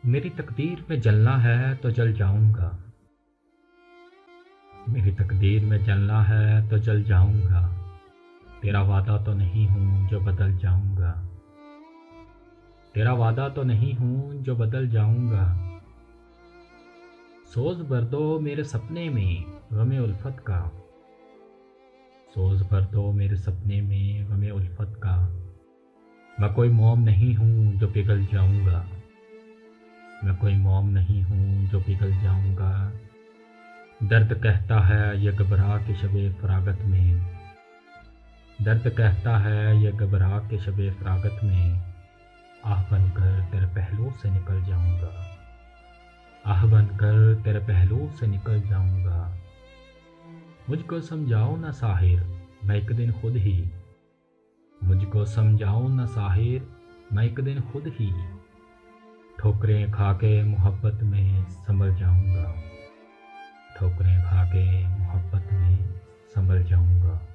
मेरी तकदीर में जलना है तो जल जाऊंगा। मेरी तकदीर में जलना है तो जल जाऊंगा। तेरा वादा तो नहीं हूँ जो बदल जाऊंगा। तेरा वादा तो नहीं हूँ जो बदल जाऊंगा। सोज भर दो मेरे सपने में गमे उल्फत का। सोज भर दो मेरे सपने में गमे उल्फत का। मैं कोई मोम नहीं हूँ जो पिघल जाऊंगा। मैं कोई मोम नहीं हूँ जो पिघल जाऊंगा। दर्द कहता है ये घबरा के शबे फरागत में। दर्द कहता है ये घबरा के शबे फरागत में। आह बनकर तेरे पहलू से निकल जाऊंगा। आह बनकर तेरे पहलू से निकल जाऊंगा। मुझको समझाओ ना साहिर मैं एक दिन खुद ही। मुझको समझाओ ना साहिर मैं एक दिन खुद ही। ठोकरें खा के मोहब्बत में संभल जाऊंगा। ठोकरें खा के मोहब्बत में संभल जाऊंगा।